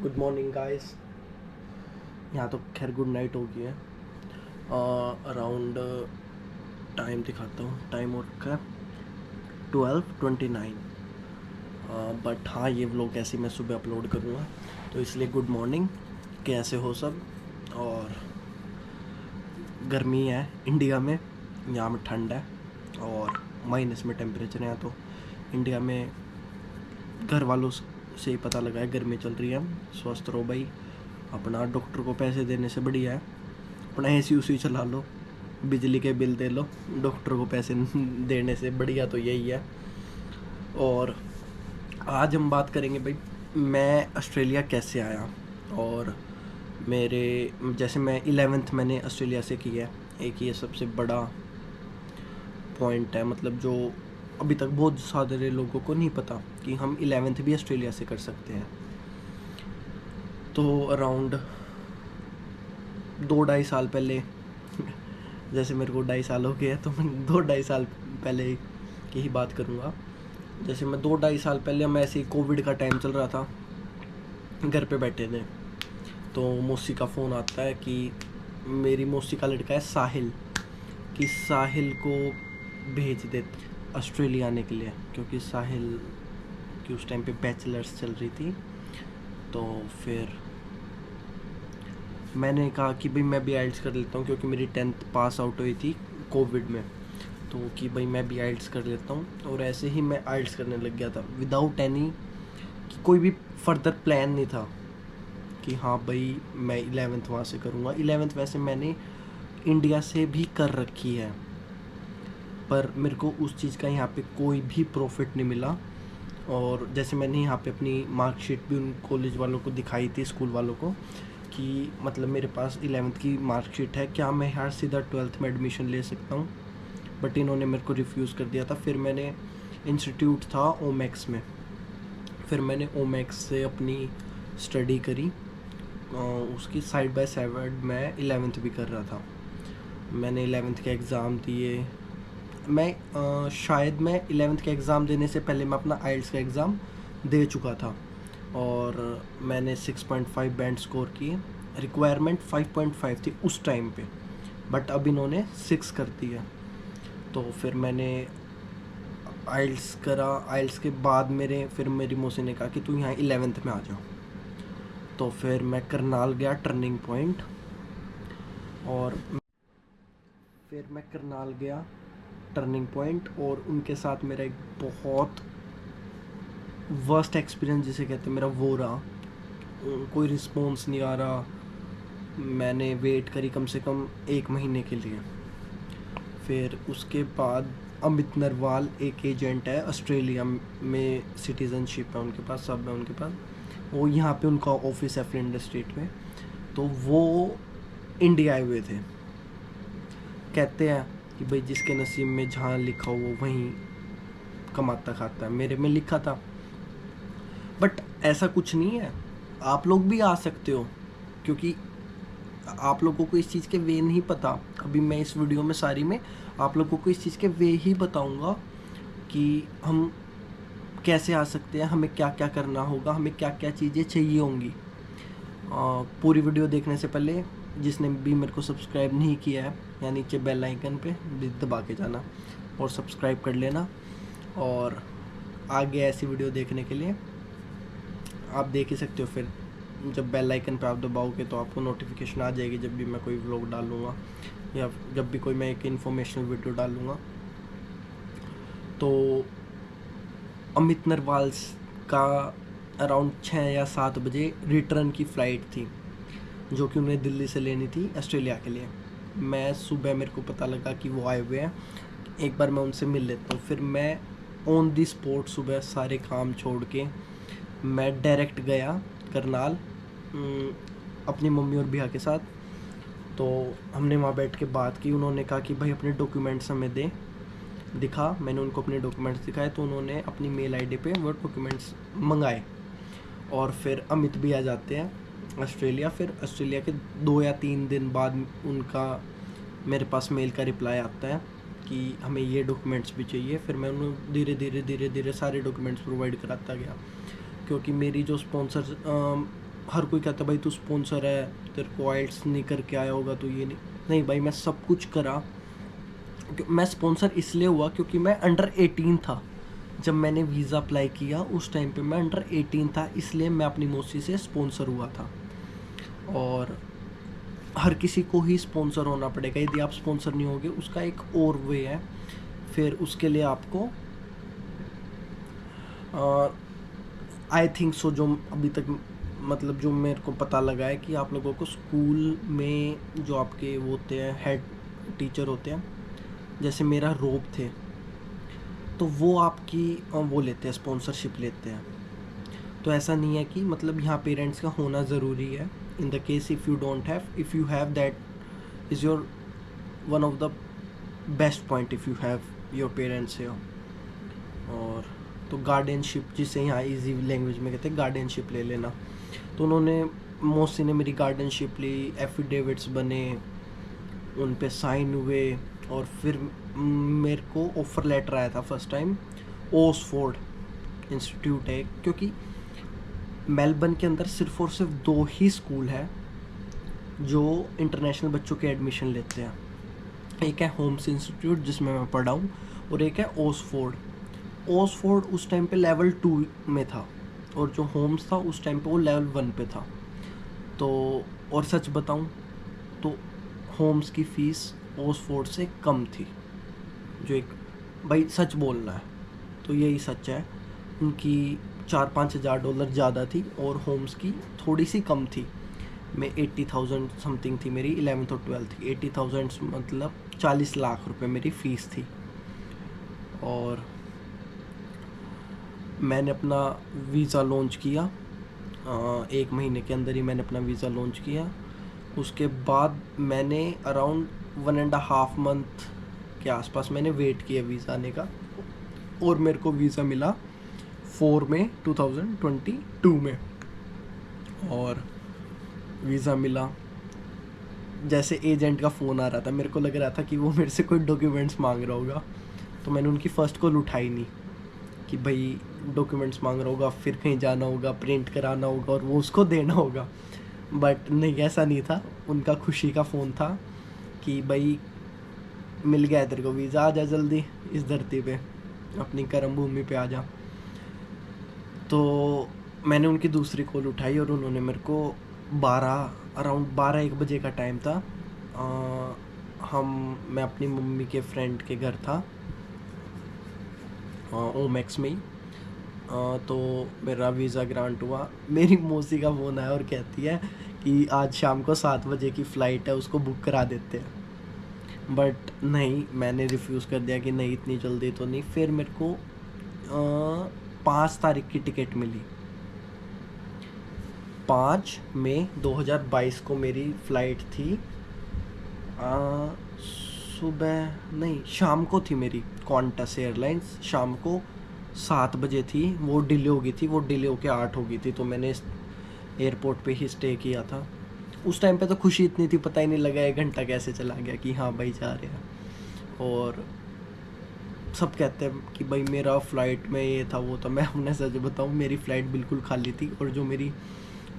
Good morning guys. यहाँ तो खैर गुड नाइट हो गई है। अराउंड टाइम दिखाता हूँ, टाइम हो रखा है 12:29। बट हाँ, ये व्लॉग ऐसे मैं सुबह अपलोड करूँगा, तो इसलिए गुड मॉर्निंग। कैसे हो सब? और गर्मी है इंडिया में, यहाँ में ठंड है और माइनस में टेम्परेचर है। यहाँ तो इंडिया में घर वालों से ही पता लगा है गर्मी चल रही है। स्वस्थ रहो भाई, अपना डॉक्टर को पैसे देने से बढ़िया है अपना एसी उसी चला लो, बिजली के बिल दे लो, डॉक्टर को पैसे देने से बढ़िया तो यही है। और आज हम बात करेंगे भाई, मैं ऑस्ट्रेलिया कैसे आया। और मेरे जैसे मैं 11th मैंने ऑस्ट्रेलिया से की है। एक ये सबसे बड़ा पॉइंट है, मतलब जो अभी तक बहुत सारे लोगों को नहीं पता कि हम 11th भी ऑस्ट्रेलिया से कर सकते हैं। तो अराउंड 2-2.5 साल पहले जैसे मेरे को 2.5 साल हो गया, तो मैं 2-2.5 साल पहले की ही बात करूँगा। जैसे मैं 2-2.5 साल पहले, हम ऐसे ही कोविड का टाइम चल रहा था, घर पे बैठे थे, तो मौसी का फ़ोन आता है कि मेरी मौसी का लड़का है साहिल, कि साहिल को भेज दे ऑस्ट्रेलिया आने के लिए, क्योंकि साहिल की उस टाइम पे बैचलर्स चल रही थी। तो फिर मैंने कहा कि भाई मैं भी आइल्स कर लेता हूँ, क्योंकि मेरी 10th पास आउट हुई थी कोविड में, तो कि भाई मैं भी आइल्स कर लेता हूँ। और ऐसे ही मैं आइल्स करने लग गया था विदाउट एनी कि कोई भी फर्दर प्लान नहीं था कि हाँ भाई मैं 11th वहाँ से करूँगा। 11th वैसे मैंने इंडिया से भी कर रखी है, पर मेरे को उस चीज़ का यहाँ पे कोई भी प्रॉफिट नहीं मिला। और जैसे मैंने यहाँ पे अपनी मार्कशीट भी उन कॉलेज वालों को दिखाई थी, स्कूल वालों को, कि मतलब मेरे पास 11th की मार्कशीट है, क्या मैं यहाँ सीधा 12th में एडमिशन ले सकता हूँ। बट इन्होंने मेरे को रिफ्यूज़ कर दिया था। फिर मैंने इंस्टीट्यूट था ओमैक्स में, फिर मैंने ओमैक्स से अपनी स्टडी करी। उसकी साइड बाय साइड मैं 11th भी कर रहा था। मैंने 11th के एग्ज़ाम दिए। मैं शायद मैं 11th के एग्ज़ाम देने से पहले मैं अपना आइल्स का एग्ज़ाम दे चुका था, और मैंने 6.5 बैंड स्कोर किए। रिक्वायरमेंट 5.5 थी उस टाइम पे, बट अब इन्होंने 6 कर दिया। तो फिर मैंने आइल्स करा। आइल्स के बाद फिर मेरी मौसी ने कहा कि तू यहाँ 11th में आ जाओ। तो फिर मैं करनाल गया, टर्निंग पॉइंट, और फिर मैं करनाल गया टर्निंग पॉइंट, और उनके साथ मेरा एक बहुत वर्स्ट एक्सपीरियंस जिसे कहते हैं मेरा वो रहा। कोई रिस्पॉन्स नहीं आ रहा। मैंने वेट करी कम से कम 1 महीने के लिए। फिर उसके बाद अमित नरवाल एक एजेंट है ऑस्ट्रेलिया में, सिटीज़नशिप है उनके पास, सब है उनके पास। वो यहाँ पे उनका ऑफिस है फ्लिंडर स्ट्रीट में, तो वो इंडिया आए हुए थे। कहते हैं कि भाई जिसके नसीब में जहाँ लिखा हो वो वहीं कमाता खाता है। मेरे में लिखा था, बट ऐसा कुछ नहीं है, आप लोग भी आ सकते हो, क्योंकि आप लोगों को इस चीज़ के वे नहीं पता। अभी मैं इस वीडियो में सारी में आप लोगों को इस चीज़ के वे ही बताऊंगा कि हम कैसे आ सकते हैं, हमें क्या क्या करना होगा, हमें क्या क्या चीज़ें चाहिए होंगी। पूरी वीडियो देखने से पहले जिसने भी मेरे को सब्सक्राइब नहीं किया है, या नीचे बेल आइकन पे भी दबा के जाना और सब्सक्राइब कर लेना। और आगे ऐसी वीडियो देखने के लिए आप देख ही सकते हो। फिर जब बेल आइकन पर आप दबाओगे तो आपको नोटिफिकेशन आ जाएगी जब भी मैं कोई व्लॉग डालूँगा, या जब भी कोई मैं एक इन्फॉर्मेशनल वीडियो डालूँगा। तो अमित नरवाल का अराउंड 6 या 7 बजे रिटर्न की फ़्लाइट थी, जो कि उन्हें दिल्ली से लेनी थी ऑस्ट्रेलिया के लिए। मैं सुबह, मेरे को पता लगा कि वो आए हुए हैं, एक बार मैं उनसे मिल लेता हूँ। फिर मैं ऑन दी स्पॉट सुबह सारे काम छोड़ के मैं डायरेक्ट गया करनाल अपनी मम्मी और भैया के साथ। तो हमने वहाँ बैठ के बात की। उन्होंने कहा कि भाई अपने डॉक्यूमेंट्स हमें दिखा। मैंने उनको अपने डॉक्यूमेंट्स दिखाए, तो उन्होंने अपनी मेल आईडी पे वो डॉक्यूमेंट्स मंगाए। और फिर अमित भी आ जाते हैं ऑस्ट्रेलिया। फिर ऑस्ट्रेलिया के 2 या 3 दिन बाद उनका मेरे पास मेल का रिप्लाई आता है कि हमें ये डॉक्यूमेंट्स भी चाहिए। फिर मैं उन्हें धीरे धीरे सारे डॉक्यूमेंट्स प्रोवाइड कराता गया, क्योंकि मेरी जो स्पॉन्सर हर कोई कहता है भाई तू स्पॉन्सर है, तेरे को आइल्स नहीं करके आया होगा तो ये नहीं। नहीं भाई, मैं सब कुछ करा। मैं स्पॉन्सर इसलिए हुआ क्योंकि मैं अंडर 18 था जब मैंने वीज़ा अप्लाई किया। उस टाइम पे मैं अंडर 18 था, इसलिए मैं अपनी मौसी से स्पॉन्सर हुआ था। और हर किसी को ही स्पॉन्सर होना पड़ेगा, यदि आप स्पॉन्सर नहीं होगे उसका एक और वे है। फिर उसके लिए आपको आई थिंक सो, जो अभी तक मतलब जो मेरे को पता लगा है कि आप लोगों को स्कूल में जो आपके वो होते हैं हेड टीचर होते हैं, जैसे मेरा रोब थे, तो वो आपकी वो लेते हैं, स्पॉन्सरशिप लेते हैं। तो ऐसा नहीं है कि मतलब यहाँ पेरेंट्स का होना ज़रूरी है। In the case if you don't have, if you have, that is your one of the best point if you have your parents here. और तो गार्डियनशिप, जिसे यहाँ इजी लैंग्वेज में कहते हैं, गार्डियनशिप ले लेना। तो उन्होंने, मौसी ने मेरी गार्डियनशिप ली, एफिडेविट्स बने, उन पे साइन हुए, और फिर मेरे को ऑफ़र लेटर आया था फर्स्ट टाइम। ओक्सफोर्ड इंस्टीट्यूट है, क्योंकि मेलबर्न के अंदर सिर्फ और सिर्फ 2 ही स्कूल है जो इंटरनेशनल बच्चों के एडमिशन लेते हैं। एक है होम्स इंस्टीट्यूट जिसमें मैं पढ़ा हूँ, और एक है ओक्सफोर्ड। ओक्सफोर्ड उस टाइम पे लेवल 2 में था, और जो होम्स था उस टाइम पे वो लेवल 1 पे था। तो और सच बताऊँ तो होम्स की फ़ीस ओक्सफोर्ड से कम थी, जो एक भाई सच बोलना है तो यही सच है। उनकी 4-5 हज़ार डॉलर ज़्यादा थी और होम्स की थोड़ी सी कम थी। मैं 80,000 समथिंग थी मेरी 11th और 12th की। 80,000 मतलब 40 लाख रुपए मेरी फ़ीस थी। और मैंने अपना वीज़ा लॉन्च किया, 1 महीने के अंदर ही मैंने अपना वीज़ा लॉन्च किया। उसके बाद मैंने अराउंड 1.5 मंथ के आसपास मैंने वेट किया वीज़ा आने का, और मेरे को वीज़ा मिला 4 मई 2022 में। और वीज़ा मिला, जैसे एजेंट का फ़ोन आ रहा था, मेरे को लग रहा था कि वो मेरे से कोई डॉक्यूमेंट्स मांग रहा होगा। तो मैंने उनकी फ़र्स्ट कॉल उठाई नहीं कि भाई डॉक्यूमेंट्स मांग रहा होगा, फिर कहीं जाना होगा, प्रिंट कराना होगा और वो उसको देना होगा। बट नहीं, ऐसा नहीं था। उनका खुशी का फ़ोन था कि भाई मिल गया तेरे को वीज़ा, आ जा जल्दी इस धरती पे, अपनी कर्म भूमि पे आ जा। तो मैंने उनकी दूसरी कॉल उठाई और उन्होंने मेरे को अराउंड 12-1 बजे का टाइम था। मैं अपनी मम्मी के फ्रेंड के घर था, ओमेक्स में ही। तो मेरा वीज़ा ग्रांट हुआ। मेरी मौसी का फ़ोन आया और कहती है कि आज शाम को 7 बजे की फ़्लाइट है, उसको बुक करा देते हैं। बट नहीं, मैंने रिफ्यूज़ कर दिया कि नहीं, इतनी जल्दी तो नहीं। फिर मेरे को 5 तारीख की टिकट मिली। 5 मई 2022 को मेरी फ़्लाइट थी। सुबह नहीं, शाम को थी मेरी क्वांटस एयरलाइंस। शाम को 7 बजे थी, वो डिले हो गई थी, वो डिले होके 8 हो गई थी। तो मैंने एयरपोर्ट पे ही स्टे किया था। उस टाइम पे तो खुशी इतनी थी, पता ही नहीं लगा 1 घंटा कैसे चला गया कि हाँ भाई जा रहे हैं। और सब कहते हैं कि भाई मेरा फ़्लाइट में ये था वो था। मैं अपने सच बताऊँ, मेरी फ़्लाइट बिल्कुल खाली थी, और जो मेरी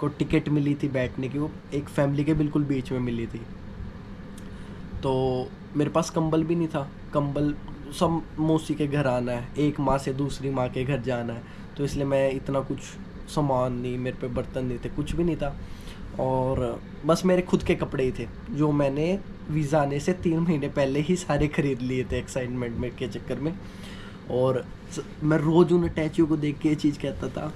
को टिकट मिली थी बैठने की, वो एक फैमिली के बिल्कुल बीच में मिली थी। तो मेरे पास कंबल भी नहीं था। कंबल, सब मौसी के घर आना है, एक माँ से दूसरी माँ के घर जाना है, तो इसलिए मैं इतना कुछ सामान नहीं, मेरे पे बर्तन नहीं थे, कुछ भी नहीं था। और बस मेरे खुद के कपड़े ही थे जो मैंने वीज़ा आने से 3 महीने पहले ही सारे ख़रीद लिए थे एक्साइटमेंट में के चक्कर में। और मैं रोज़ उन टैचू को देख के ये चीज़ कहता था,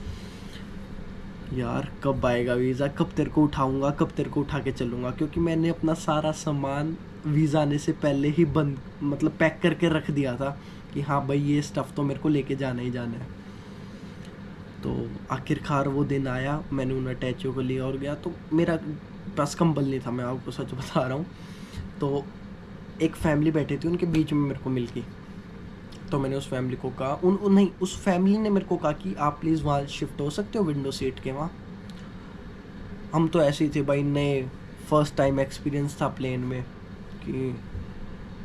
यार कब आएगा वीज़ा, कब तेरे को उठाऊंगा, कब तेरे को उठा के चलूँगा। क्योंकि मैंने अपना सारा सामान वीज़ा आने से पहले ही मतलब पैक करके रख दिया था कि हाँ भाई ये स्टफ़ तो मेरे को लेके जाना ही जाना है। तो आखिरकार वो दिन आया, मैंने उन अटैचों को लिया और गया। तो मेरा पास कंबल नहीं था, मैं आपको सच बता रहा हूँ। तो एक फैमिली बैठी थी, उनके बीच में मेरे को मिल गई। तो मैंने उस फैमिली को कहा, नहीं, उस फैमिली ने मेरे को कहा कि आप प्लीज़ वहाँ शिफ्ट हो सकते हो विंडो सीट के वहाँ। हम तो ऐसे ही थे भाई, नए, फर्स्ट टाइम एक्सपीरियंस था प्लेन में कि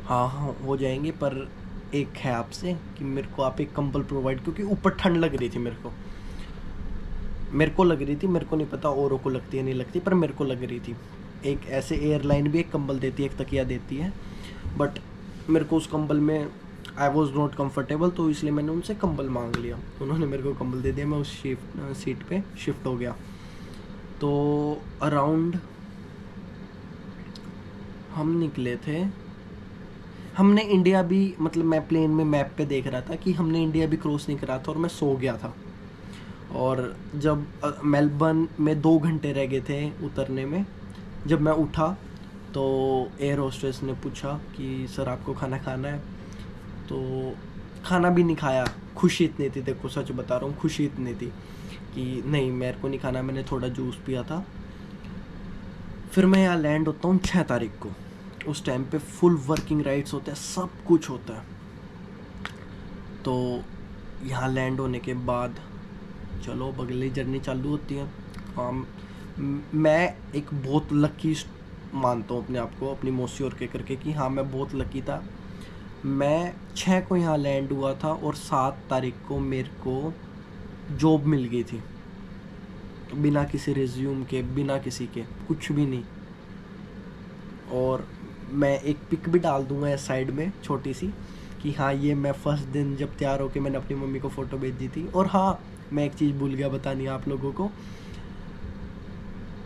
हाँ हो जाएंगे, पर एक है आपसे कि मेरे को आप एक कंबल प्रोवाइड, क्योंकि ऊपर ठंड लग रही थी मेरे को। मेरे को लग रही थी, मेरे को नहीं पता औरों को लगती है नहीं लगती, पर मेरे को लग रही थी। एक ऐसे एयरलाइन भी एक कंबल देती है, एक तकिया देती है, बट मेरे को उस कंबल में आई वॉज नॉट कम्फर्टेबल, तो इसलिए मैंने उनसे कंबल मांग लिया। उन्होंने मेरे को कंबल दे दिया, मैं उस सीट पे शिफ्ट हो गया। तो अराउंड हम निकले थे, हमने इंडिया भी, मतलब मैं प्लेन में मैप पे देख रहा था कि हमने इंडिया भी क्रॉस नहीं करा था, और मैं सो गया था। और जब मेलबर्न में 2 घंटे रह गए थे उतरने में, जब मैं उठा तो एयर होस्टेस ने पूछा कि सर आपको खाना खाना है? तो खाना भी नहीं खाया, खुशी इतनी थी, देखो सच बता रहा हूँ, खुशी इतनी थी कि नहीं मेरे को नहीं खाना, मैंने थोड़ा जूस पिया था। फिर मैं यहाँ लैंड होता हूँ 6 तारीख को। उस टाइम पे फुल वर्किंग राइट्स होते हैं, सब कुछ होता है। तो यहाँ लैंड होने के बाद चलो अगली जर्नी चालू होती है। मैं एक बहुत लकी मानता हूँ अपने आप को, अपनी मौसी और के करके, कि हाँ मैं बहुत लकी था। मैं 6 को यहाँ लैंड हुआ था और 7 तारीख को मेरे को जॉब मिल गई थी, बिना किसी रिज्यूम के, बिना किसी के, कुछ भी नहीं। और मैं एक पिक भी डाल दूंगा इस साइड में छोटी सी, कि हाँ ये मैं फर्स्ट दिन जब तैयार होके मैंने अपनी मम्मी को फ़ोटो भेज दी थी। और हाँ मैं एक चीज़ भूल गया बतानी आप लोगों को,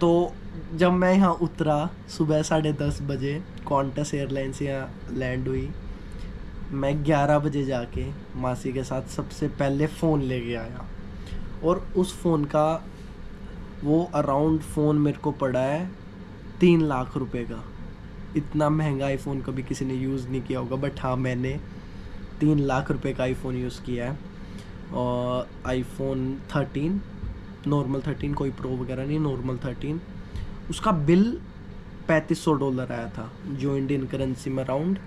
तो जब मैं यहाँ उतरा सुबह 10:30 बजे, क्वांटस एयरलाइन से यहाँ लैंड हुई, मैं 11 बजे जाके मासी के साथ सबसे पहले फ़ोन लेके आया। और उस फ़ोन का वो अराउंड फ़ोन मेरे को पड़ा है 3 लाख रुपए का। इतना महंगा आईफोन कभी किसी ने यूज़ नहीं किया होगा, बट हाँ मैंने 3 लाख रुपए का आईफोन यूज़ किया है। और आईफोन 13, नॉर्मल 13, कोई प्रो वगैरह नहीं, नॉर्मल 13। उसका बिल $3500 आया था, जो इंडियन करेंसी में अराउंड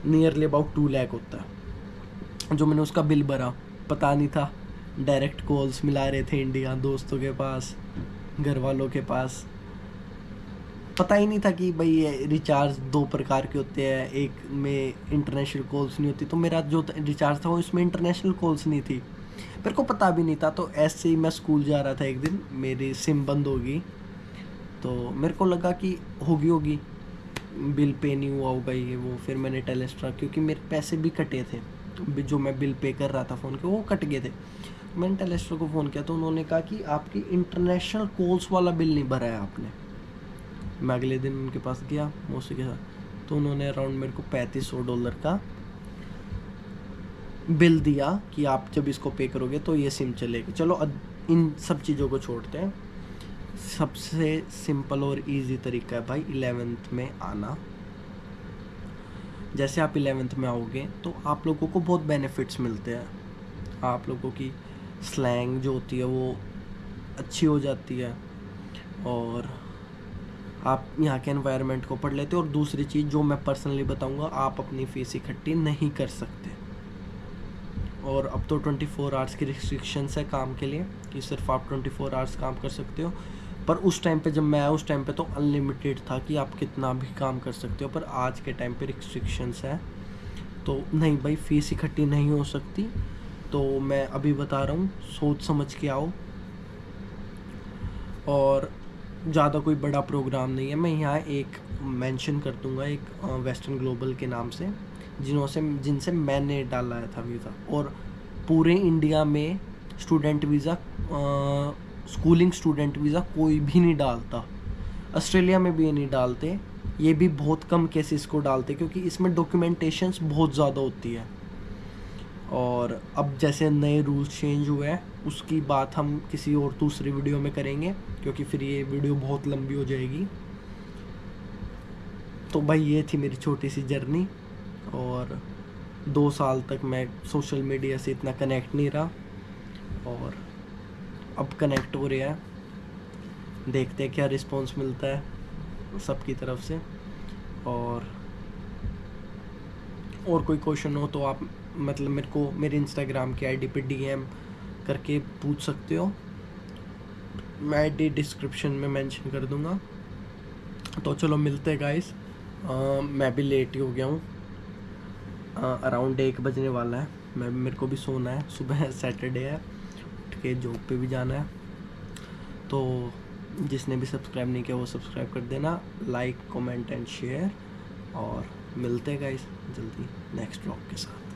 नियरली अबाउट 2 लाख होता है। जो मैंने उसका बिल भरा, पता नहीं था, डायरेक्ट कॉल्स मिला रहे थे इंडिया, दोस्तों के पास, घर वालों के पास। पता ही नहीं था कि भाई ये रिचार्ज 2 प्रकार के होते हैं, एक में इंटरनेशनल कॉल्स नहीं होती। तो मेरा जो रिचार्ज था वो इसमें इंटरनेशनल कॉल्स नहीं थी, मेरे को पता भी नहीं था। तो ऐसे ही मैं स्कूल जा रहा था, एक दिन मेरी सिम बंद होगी, तो मेरे को लगा कि होगी बिल पे नहीं हुआ होगा ये वो। फिर मैंने टेलेस्ट्रा, क्योंकि मेरे पैसे भी कटे थे, जो मैं बिल पे कर रहा था फ़ोन के, वो कट गए थे। मैंने टेलेस्ट्रा को फ़ोन किया तो उन्होंने कहा कि आपकी इंटरनेशनल कॉल्स वाला बिल नहीं भरा है आपने। मैं अगले दिन उनके पास गया मौसी के साथ, तो उन्होंने अराउंड मेरे को $3500 का बिल दिया कि आप जब इसको पे करोगे तो ये सिम चलेगी। चलो इन सब चीज़ों को छोड़ते हैं। सबसे सिंपल और इजी तरीका है भाई 11th में आना। जैसे आप 11th में आओगे तो आप लोगों को बहुत बेनिफिट्स मिलते हैं। आप लोगों की स्लैंग जो होती है वो अच्छी हो जाती है, और आप यहाँ के एनवायरनमेंट को पढ़ लेते हो। और दूसरी चीज़ जो मैं पर्सनली बताऊँगा, आप अपनी फ़ीस इकट्ठी नहीं कर सकते। और अब तो 24 आवर्स की रिस्ट्रिक्शंस है काम के लिए, कि सिर्फ आप 24 आवर्स काम कर सकते हो। पर उस टाइम पे जब मैं आया, उस टाइम पे तो अनलिमिटेड था कि आप कितना भी काम कर सकते हो। पर आज के टाइम पे रिस्ट्रिक्शंस है, तो नहीं भाई फ़ीस इकट्ठी नहीं हो सकती। तो मैं अभी बता रहा हूँ, सोच समझ के आओ। और ज़्यादा कोई बड़ा प्रोग्राम नहीं है। मैं यहाँ एक मेंशन कर दूँगा, एक वेस्टर्न ग्लोबल के नाम से, जिनसे मैंने डाला था वीज़ा। और पूरे इंडिया में student visa, schooling student visa कोई भी नहीं डालता। ऑस्ट्रेलिया में भी ये नहीं डालते, ये भी बहुत कम केसेस को डालते, क्योंकि इसमें डॉक्यूमेंटेशंस बहुत ज़्यादा होती है। और अब जैसे नए रूल्स चेंज हुए हैं, उसकी बात हम किसी और दूसरी वीडियो में करेंगे, क्योंकि फिर ये वीडियो बहुत लंबी हो जाएगी। तो भाई ये थी मेरी छोटी सी जर्नी। और 2 साल तक मैं सोशल मीडिया से इतना कनेक्ट नहीं रहा, और अब कनेक्ट हो रहा है। देखते हैं क्या रिस्पॉन्स मिलता है सबकी तरफ से। और कोई क्वेश्चन हो तो आप मतलब मेरे को मेरे इंस्टाग्राम की आईडी पे डीएम करके पूछ सकते हो। मैं आईडी डिस्क्रिप्शन में मेंशन कर दूंगा। तो चलो मिलते हैं गाइस। मैं भी लेट ही हो गया हूँ, अराउंड 1 बजने वाला है। मेरे को भी सोना है, सुबह सैटरडे है, उठ के जॉब पे भी जाना है। तो जिसने भी सब्सक्राइब नहीं किया वो सब्सक्राइब कर देना, लाइक कमेंट एंड शेयर, और मिलते हैं गाइस जल्दी नेक्स्ट व्लॉग के साथ।